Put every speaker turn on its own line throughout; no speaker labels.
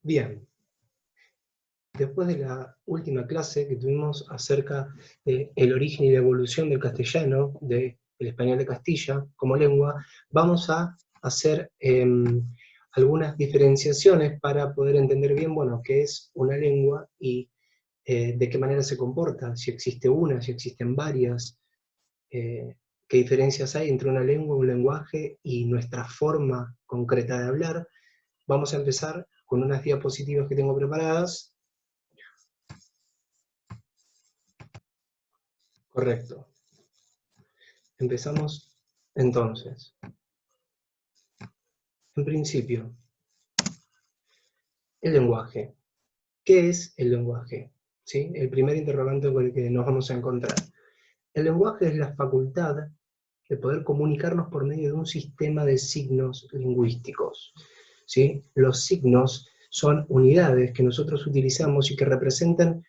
Bien, después de la última clase que tuvimos acerca del origen y la evolución del castellano, del español de Castilla como lengua, vamos a hacer algunas diferenciaciones para poder entender bien, bueno, qué es una lengua y de qué manera se comporta, si existe una, si existen varias, qué diferencias hay entre una lengua, un lenguaje y nuestra forma concreta de hablar. Vamos a empezar con unas diapositivas que tengo preparadas. Correcto. Empezamos entonces. En principio, el lenguaje. ¿Qué es el lenguaje? ¿Sí? El primer interrogante con el que nos vamos a encontrar. El lenguaje es la facultad de poder comunicarnos por medio de un sistema de signos lingüísticos. ¿Sí? Los signos son unidades que nosotros utilizamos y que representan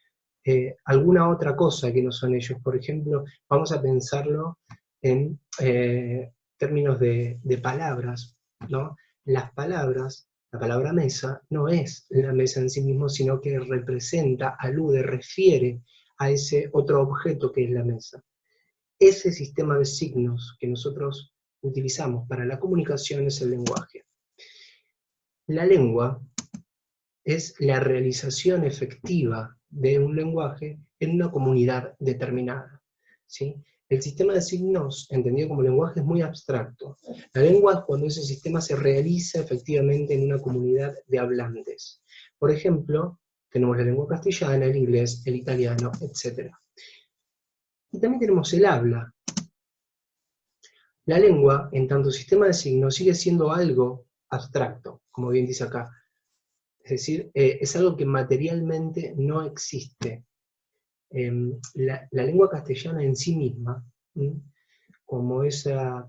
alguna otra cosa que no son ellos. Por ejemplo, vamos a pensarlo en términos de palabras, ¿no? Las palabras, la palabra mesa, no es la mesa en sí mismo, sino que representa, alude, refiere a ese otro objeto que es la mesa. Ese sistema de signos que nosotros utilizamos para la comunicación es el lenguaje. La lengua es la realización efectiva de un lenguaje en una comunidad determinada, ¿sí? El sistema de signos, entendido como lenguaje, es muy abstracto. La lengua es cuando ese sistema se realiza efectivamente en una comunidad de hablantes. Por ejemplo, tenemos la lengua castellana, el inglés, el italiano, etc. Y también tenemos el habla. La lengua, en tanto sistema de signos, sigue siendo algo abstracto, como bien dice acá. Es decir, es algo que materialmente no existe. La lengua castellana en sí misma,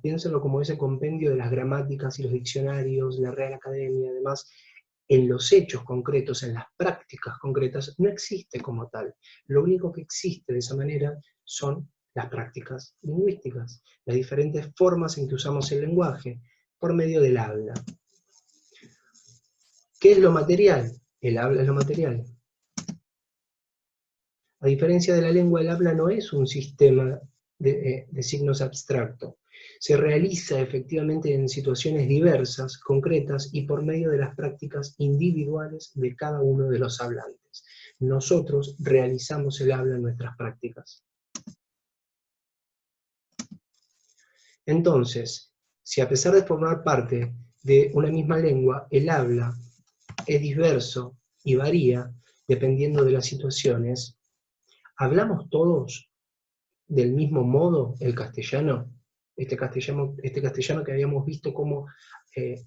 piénsalo como ese compendio de las gramáticas y los diccionarios, la Real Academia, además, en los hechos concretos, en las prácticas concretas, no existe como tal. Lo único que existe de esa manera son las prácticas lingüísticas, las diferentes formas en que usamos el lenguaje, por medio del habla. ¿Qué es lo material? El habla es lo material. A diferencia de la lengua, el habla no es un sistema de signos abstracto. Se realiza efectivamente en situaciones diversas, concretas, y por medio de las prácticas individuales de cada uno de los hablantes. Nosotros realizamos el habla en nuestras prácticas. Entonces, si a pesar de formar parte de una misma lengua, el habla es diverso y varía dependiendo de las situaciones, ¿hablamos todos del mismo modo el castellano? Este castellano que habíamos visto cómo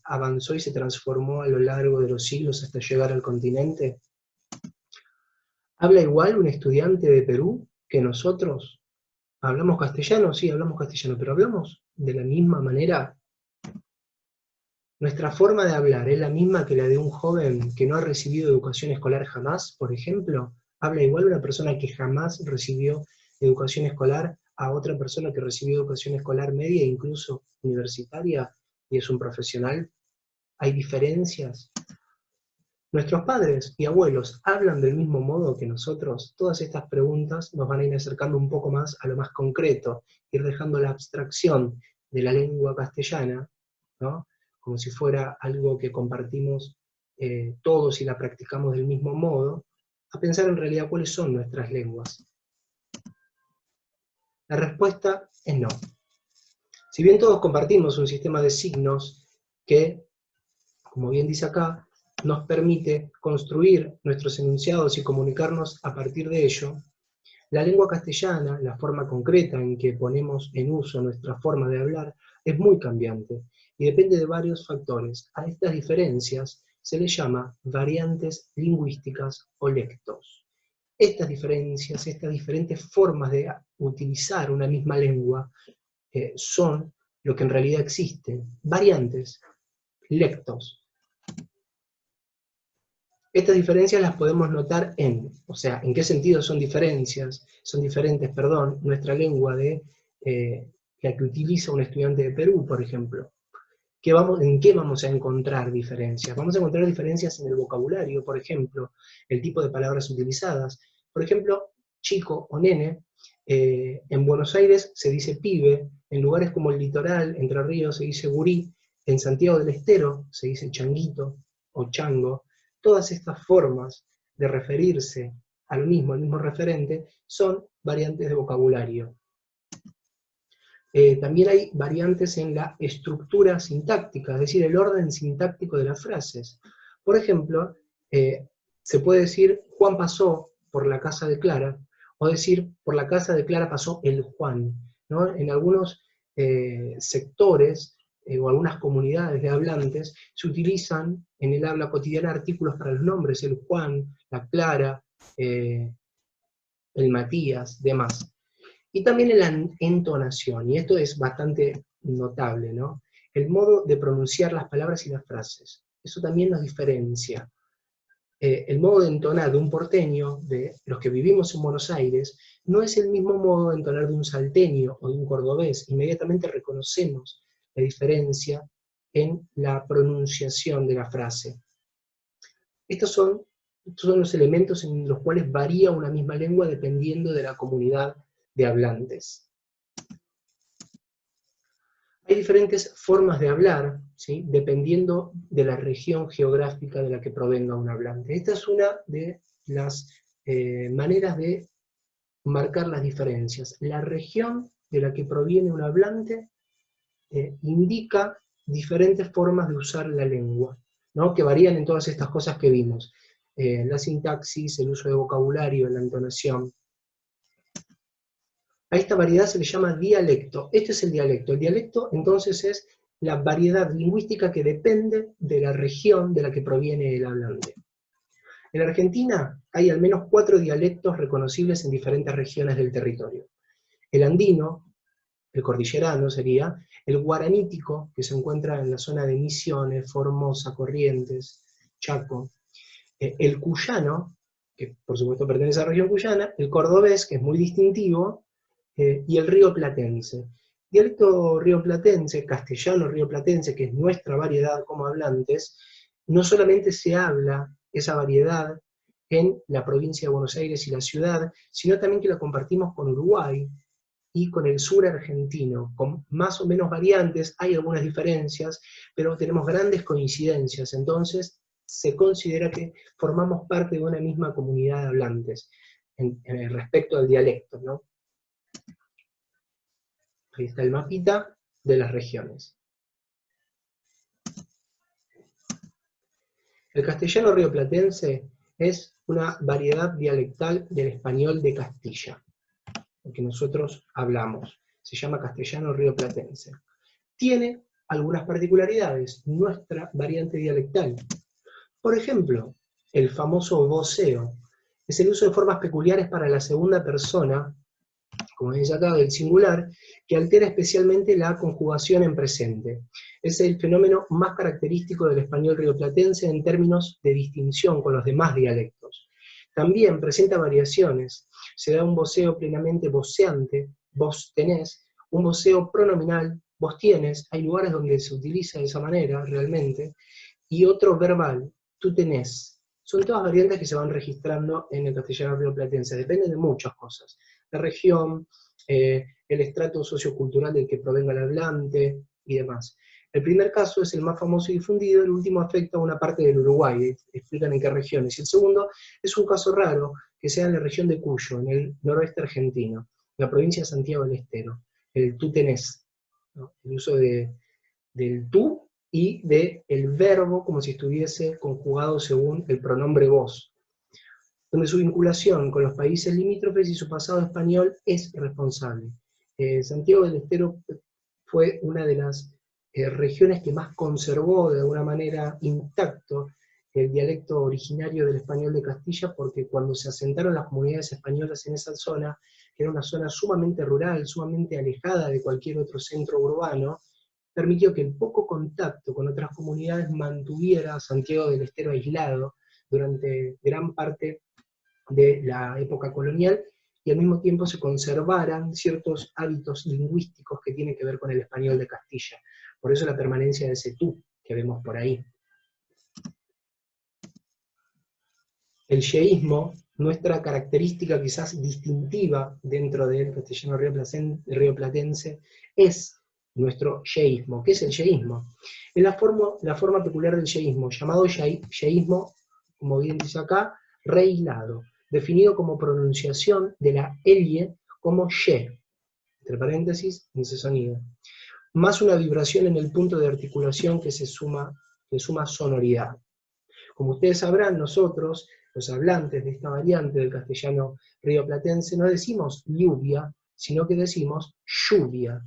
avanzó y se transformó a lo largo de los siglos hasta llegar al continente. ¿Habla igual un estudiante de Perú que nosotros? ¿Hablamos castellano? Sí, hablamos castellano, pero ¿hablamos de la misma manera? ¿Nuestra forma de hablar es la misma que la de un joven que no ha recibido educación escolar jamás, por ejemplo? ¿Habla igual una persona que jamás recibió educación escolar a otra persona que recibió educación escolar media e incluso universitaria y es un profesional? ¿Hay diferencias? ¿Nuestros padres y abuelos hablan del mismo modo que nosotros? Todas estas preguntas nos van a ir acercando un poco más a lo más concreto, ir dejando la abstracción de la lengua castellana, ¿no? Como si fuera algo que compartimos todos y la practicamos del mismo modo, a pensar en realidad cuáles son nuestras lenguas. La respuesta es no. Si bien todos compartimos un sistema de signos que, como bien dice acá, nos permite construir nuestros enunciados y comunicarnos a partir de ello, la lengua castellana, la forma concreta en que ponemos en uso nuestra forma de hablar, es muy cambiante y depende de varios factores. A estas diferencias se les llama variantes lingüísticas o lectos. Estas diferencias, estas diferentes formas de utilizar una misma lengua son lo que en realidad existe, variantes, lectos. Estas diferencias las podemos notar ¿en qué sentido son diferentes, nuestra lengua de la que utiliza un estudiante de Perú, por ejemplo? ¿En qué vamos a encontrar diferencias? Vamos a encontrar diferencias en el vocabulario, por ejemplo, el tipo de palabras utilizadas. Por ejemplo, chico o nene, en Buenos Aires se dice pibe, en lugares como el litoral, Entre Ríos, se dice gurí, en Santiago del Estero se dice changuito o chango. Todas estas formas de referirse al mismo referente, son variantes de vocabulario. También hay variantes en la estructura sintáctica, es decir, el orden sintáctico de las frases. Por ejemplo, se puede decir Juan pasó por la casa de Clara, o decir por la casa de Clara pasó el Juan, ¿no? En algunos sectores o algunas comunidades de hablantes se utilizan en el habla cotidiana artículos para los nombres, el Juan, la Clara, el Matías, demás. Y también en la entonación, y esto es bastante notable, ¿no? El modo de pronunciar las palabras y las frases. Eso también nos diferencia. El modo de entonar de un porteño, de los que vivimos en Buenos Aires, no es el mismo modo de entonar de un salteño o de un cordobés. Inmediatamente reconocemos la diferencia en la pronunciación de la frase. Estos son los elementos en los cuales varía una misma lengua dependiendo de la comunidad de hablantes. Hay diferentes formas de hablar, ¿sí?, dependiendo de la región geográfica de la que provenga un hablante. Esta es una de las maneras de marcar las diferencias. La región de la que proviene un hablante indica diferentes formas de usar la lengua, ¿no?, que varían en todas estas cosas que vimos. La sintaxis, el uso de vocabulario, la entonación. A esta variedad se le llama dialecto. Este es el dialecto. El dialecto, entonces, es la variedad lingüística que depende de la región de la que proviene el hablante. En Argentina hay al menos 4 dialectos reconocibles en diferentes regiones del territorio. El andino, el cordillerano sería, el guaranítico, que se encuentra en la zona de Misiones, Formosa, Corrientes, Chaco, el cuyano, que por supuesto pertenece a la región cuyana, el cordobés, que es muy distintivo, y el rioplatense. Dialecto rioplatense, castellano rioplatense, que es nuestra variedad como hablantes, no solamente se habla esa variedad en la provincia de Buenos Aires y la ciudad, sino también que la compartimos con Uruguay y con el sur argentino, con más o menos variantes, hay algunas diferencias, pero tenemos grandes coincidencias, entonces se considera que formamos parte de una misma comunidad de hablantes respecto al dialecto, ¿no? Ahí está el mapita de las regiones. El castellano rioplatense es una variedad dialectal del español de Castilla, el que nosotros hablamos. Se llama castellano rioplatense. Tiene algunas particularidades, nuestra variante dialectal. Por ejemplo, el famoso voceo es el uso de formas peculiares para la segunda persona, como dice acá, del singular, que altera especialmente la conjugación en presente. Es el fenómeno más característico del español rioplatense en términos de distinción con los demás dialectos. También presenta variaciones. Se da un voceo plenamente voceante, vos tenés, un voceo pronominal, vos tienes, hay lugares donde se utiliza de esa manera realmente, y otro verbal, tú tenés. Son todas variantes que se van registrando en el castellano rioplatense, dependen de muchas cosas. La región, el estrato sociocultural del que provenga el hablante y demás. El primer caso es el más famoso y difundido, el último afecta a una parte del Uruguay, explican en qué regiones. Y el segundo es un caso raro, que sea en la región de Cuyo, en el noroeste argentino, en la provincia de Santiago del Estero, el tú tenés, ¿no?, el uso del tú y del verbo como si estuviese conjugado según el pronombre vos, donde su vinculación con los países limítrofes y su pasado español es responsable. Santiago del Estero fue una de las regiones que más conservó de alguna manera intacto el dialecto originario del español de Castilla, porque cuando se asentaron las comunidades españolas en esa zona, que era una zona sumamente rural, sumamente alejada de cualquier otro centro urbano, permitió que el poco contacto con otras comunidades mantuviera a Santiago del Estero aislado durante gran parte de la época colonial, y al mismo tiempo se conservaran ciertos hábitos lingüísticos que tienen que ver con el español de Castilla. Por eso la permanencia de ese tú que vemos por ahí. El yeísmo, nuestra característica quizás distintiva dentro del castellano rioplatense, es nuestro yeísmo. ¿Qué es el yeísmo? Es la forma peculiar del yeísmo, llamado yeísmo, como bien dice acá, reilado, definido como pronunciación de la elie como ye, entre paréntesis, en ese sonido, más una vibración en el punto de articulación que suma sonoridad. Como ustedes sabrán, nosotros, los hablantes de esta variante del castellano rioplatense, no decimos lluvia, sino que decimos lluvia.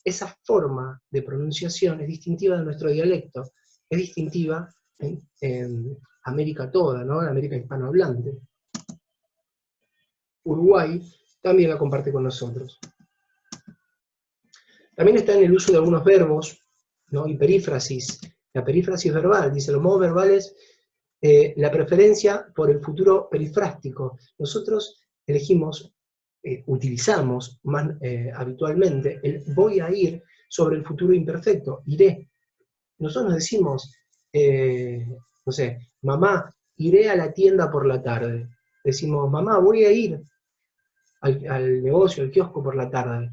Esa forma de pronunciación es distintiva de nuestro dialecto, es distintiva en América toda, ¿no? En América hispanohablante. Uruguay también la comparte con nosotros. También está en el uso de algunos verbos, ¿no? Y perífrasis. La perífrasis verbal, dice, los modos verbales, la preferencia por el futuro perifrástico. Nosotros elegimos, utilizamos más habitualmente el voy a ir sobre el futuro imperfecto, iré. Nosotros decimos, no sé, mamá, iré a la tienda por la tarde. Decimos, mamá, voy a ir al negocio, al kiosco por la tarde.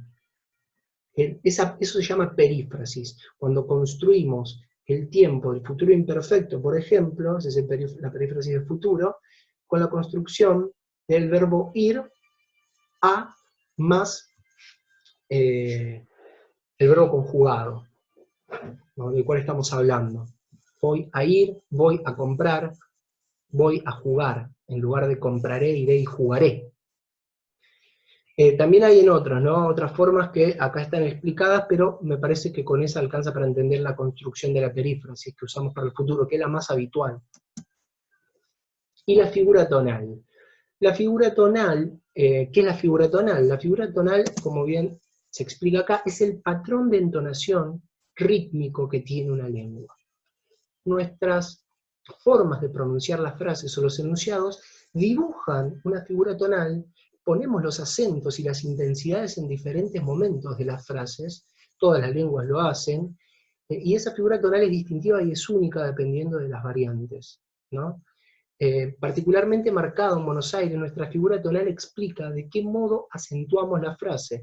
Eso se llama perífrasis. Cuando construimos el tiempo del futuro imperfecto, por ejemplo, es la perífrasis del futuro, con la construcción del verbo ir a más el verbo conjugado, ¿no? Del cual estamos hablando. Voy a ir, voy a comprar, voy a jugar. En lugar de compraré, iré y jugaré. También hay en otros, ¿no? Otras formas que acá están explicadas, pero me parece que con esa alcanza para entender la construcción de la perífrasis que usamos para el futuro, que es la más habitual. Y la figura tonal. La figura tonal, ¿qué es la figura tonal? La figura tonal, como bien se explica acá, es el patrón de entonación rítmico que tiene una lengua. Nuestras formas de pronunciar las frases o los enunciados dibujan una figura tonal. Ponemos los acentos y las intensidades en diferentes momentos de las frases, todas las lenguas lo hacen, y esa figura tonal es distintiva y es única dependiendo de las variantes, ¿no? Particularmente marcado en Buenos Aires, nuestra figura tonal explica de qué modo acentuamos la frase.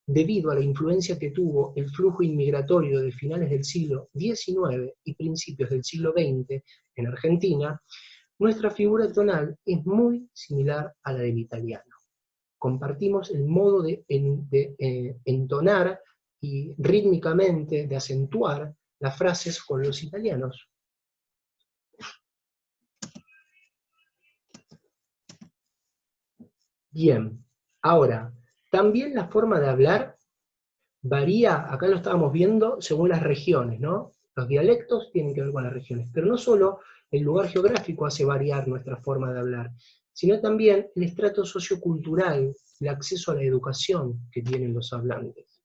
Debido a la influencia que tuvo el flujo inmigratorio de finales del siglo XIX y principios del siglo XX en Argentina, nuestra figura tonal es muy similar a la del italiano. Compartimos el modo de entonar y rítmicamente de acentuar las frases con los italianos. Bien, ahora, también la forma de hablar varía, acá lo estábamos viendo, según las regiones, ¿no? Los dialectos tienen que ver con las regiones, pero no solo el lugar geográfico hace variar nuestra forma de hablar, sino también el estrato sociocultural, el acceso a la educación que tienen los hablantes.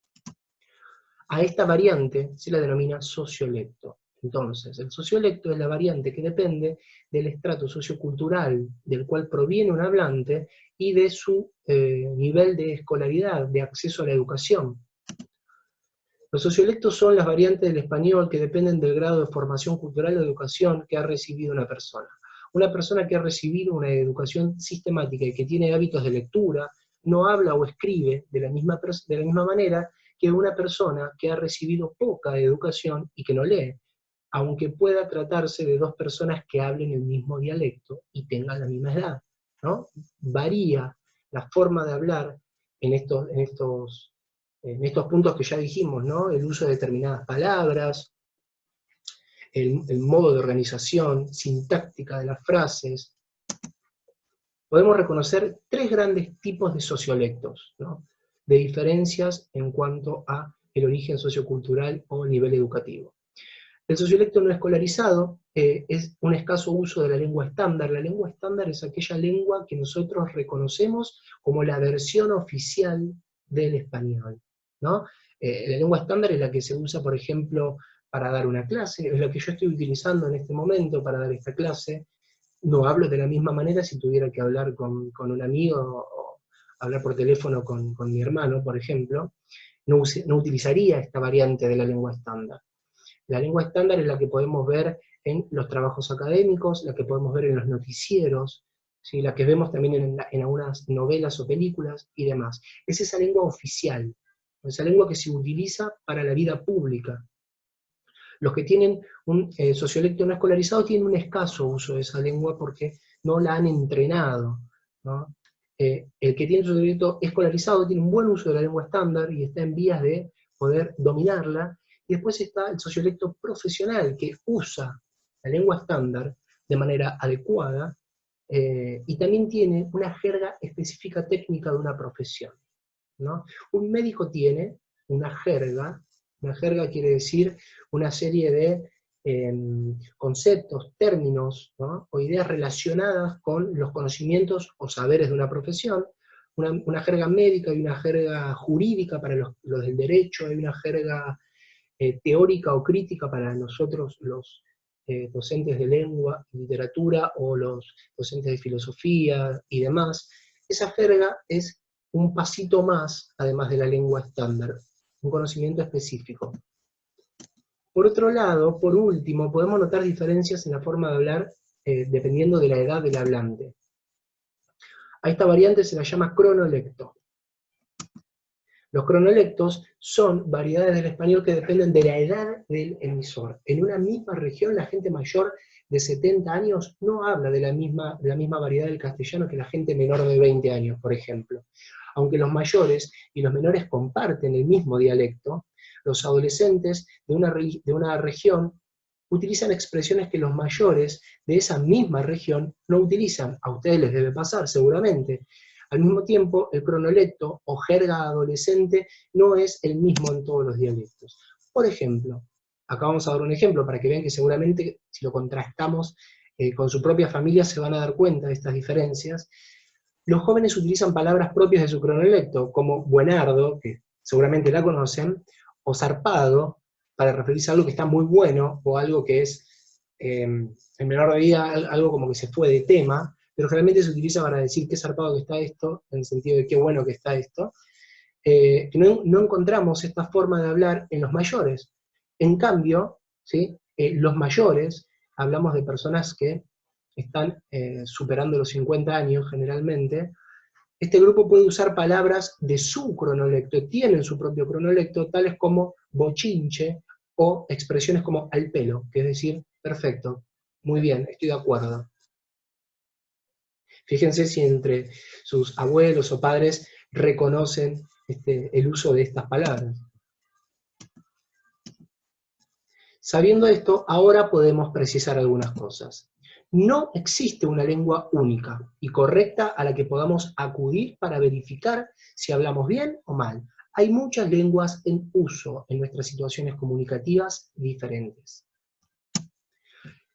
A esta variante se la denomina sociolecto. Entonces, el sociolecto es la variante que depende del estrato sociocultural del cual proviene un hablante y de su nivel de escolaridad, de acceso a la educación. Los sociolectos son las variantes del español que dependen del grado de formación cultural o educación que ha recibido una persona. Una persona que ha recibido una educación sistemática y que tiene hábitos de lectura, no habla o escribe de la misma manera que una persona que ha recibido poca educación y que no lee, aunque pueda tratarse de dos personas que hablen el mismo dialecto y tengan la misma edad, ¿no? Varía la forma de hablar en estos puntos que ya dijimos, ¿no? El uso de determinadas palabras, el modo de organización sintáctica de las frases. Podemos reconocer tres grandes tipos de sociolectos, ¿no? De diferencias en cuanto a el origen sociocultural o nivel educativo. El sociolecto no escolarizado es un escaso uso de la lengua estándar. La lengua estándar es aquella lengua que nosotros reconocemos como la versión oficial del español, ¿no? La lengua estándar es la que se usa, por ejemplo, para dar una clase, es la que yo estoy utilizando en este momento para dar esta clase. No hablo de la misma manera si tuviera que hablar con un amigo o hablar por teléfono con mi hermano, por ejemplo. No utilizaría esta variante de la lengua estándar. La lengua estándar es la que podemos ver en los trabajos académicos, la que podemos ver en los noticieros, ¿sí? La que vemos también en algunas novelas o películas y demás. Es esa lengua oficial, esa lengua que se utiliza para la vida pública. Los que tienen un sociolecto no escolarizado tienen un escaso uso de esa lengua porque no la han entrenado, ¿no? El que tiene sociolecto escolarizado tiene un buen uso de la lengua estándar y está en vías de poder dominarla. Y después está el sociolecto profesional, que usa la lengua estándar de manera adecuada y también tiene una jerga específica técnica de una profesión, ¿no? Un médico tiene una jerga quiere decir una serie de conceptos, términos, ¿no? O ideas relacionadas con los conocimientos o saberes de una profesión, una jerga médica y una jerga jurídica para los del derecho, hay una jerga teórica o crítica para nosotros los docentes de lengua y literatura o los docentes de filosofía y demás. Esa jerga es un pasito más, además de la lengua estándar, un conocimiento específico. Por otro lado, por último, podemos notar diferencias en la forma de hablar dependiendo de la edad del hablante. A esta variante se la llama cronolecto. Los cronolectos son variedades del español que dependen de la edad del emisor. En una misma región, la gente mayor de 70 años no habla de la misma variedad del castellano que la gente menor de 20 años, por ejemplo. Aunque los mayores y los menores comparten el mismo dialecto, los adolescentes de una región utilizan expresiones que los mayores de esa misma región no utilizan. A ustedes les debe pasar, seguramente. Al mismo tiempo, el cronolecto o jerga adolescente no es el mismo en todos los dialectos. Por ejemplo, acá vamos a dar un ejemplo para que vean que seguramente si lo contrastamos con su propia familia se van a dar cuenta de estas diferencias. Los jóvenes utilizan palabras propias de su cronolecto, como buenardo, que seguramente la conocen, o zarpado, para referirse a algo que está muy bueno, o algo que es, en menor medida, algo como que se fue de tema, pero generalmente se utiliza para decir qué zarpado que está esto, en el sentido de qué bueno que está esto. No encontramos esta forma de hablar en los mayores. En cambio, ¿sí? Los mayores, hablamos de personas que están superando los 50 años generalmente, este grupo puede usar palabras de su cronolecto, tienen su propio cronolecto, tales como bochinche o expresiones como al pelo, que es decir, perfecto, muy bien, estoy de acuerdo. Fíjense si entre sus abuelos o padres reconocen el uso de estas palabras. Sabiendo esto, ahora podemos precisar algunas cosas. No existe una lengua única y correcta a la que podamos acudir para verificar si hablamos bien o mal. Hay muchas lenguas en uso en nuestras situaciones comunicativas diferentes.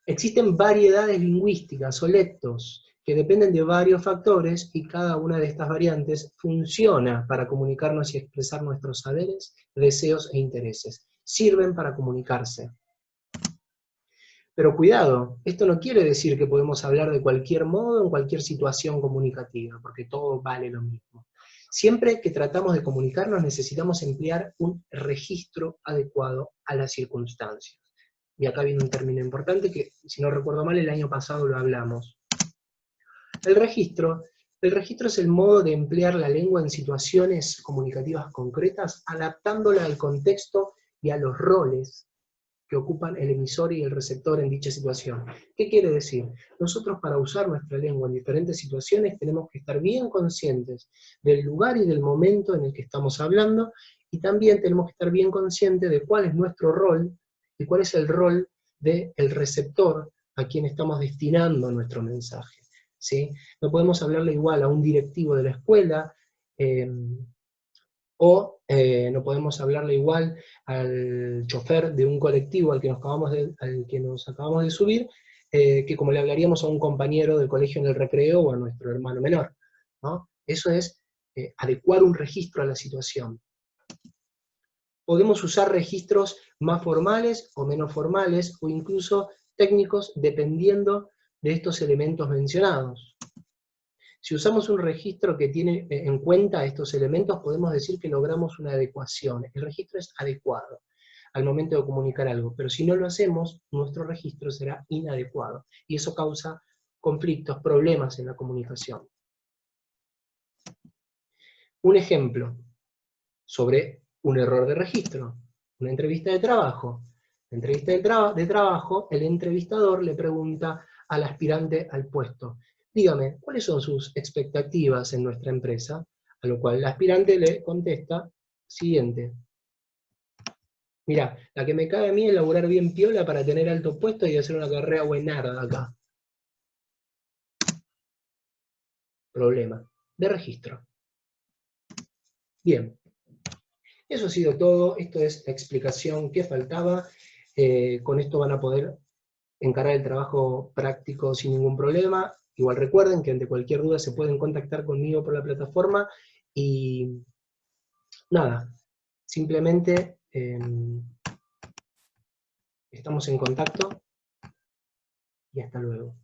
Existen variedades lingüísticas o lectos que dependen de varios factores y cada una de estas variantes funciona para comunicarnos y expresar nuestros saberes, deseos e intereses. Sirven para comunicarse. Pero cuidado, esto no quiere decir que podemos hablar de cualquier modo en cualquier situación comunicativa, porque todo vale lo mismo. Siempre que tratamos de comunicarnos necesitamos emplear un registro adecuado a las circunstancias. Y acá viene un término importante que, si no recuerdo mal, el año pasado lo hablamos. El registro es el modo de emplear la lengua en situaciones comunicativas concretas, adaptándola al contexto y a los roles que ocupan el emisor y el receptor en dicha situación. ¿Qué quiere decir? Nosotros para usar nuestra lengua en diferentes situaciones tenemos que estar bien conscientes del lugar y del momento en el que estamos hablando, y también tenemos que estar bien conscientes de cuál es nuestro rol y cuál es el rol del receptor a quien estamos destinando nuestro mensaje, ¿sí? No podemos hablarle igual a un directivo de la escuela, no podemos hablarle igual al chofer de un colectivo al que nos acabamos de subir, que como le hablaríamos a un compañero del colegio en el recreo o a nuestro hermano menor, ¿no? Eso es adecuar un registro a la situación. Podemos usar registros más formales o menos formales, o incluso técnicos, dependiendo de estos elementos mencionados. Si usamos un registro que tiene en cuenta estos elementos, podemos decir que logramos una adecuación. El registro es adecuado. al momento de comunicar algo, pero si no lo hacemos, nuestro registro será inadecuado, y eso causa conflictos, problemas en la comunicación. Un ejemplo sobre un error de registro, una entrevista de trabajo. En la entrevista de trabajo, el entrevistador le pregunta al aspirante al puesto, dígame, ¿cuáles son sus expectativas en nuestra empresa? A lo cual el aspirante le contesta, siguiente. Mira, la que me cabe a mí es laburar bien piola para tener alto puesto y hacer una carrera buenarda acá. Problema de registro. Bien, eso ha sido todo. Esto es la explicación que faltaba. Con esto van a poder encarar el trabajo práctico sin ningún problema. Igual recuerden que ante cualquier duda se pueden contactar conmigo por la plataforma y nada, simplemente estamos en contacto y hasta luego.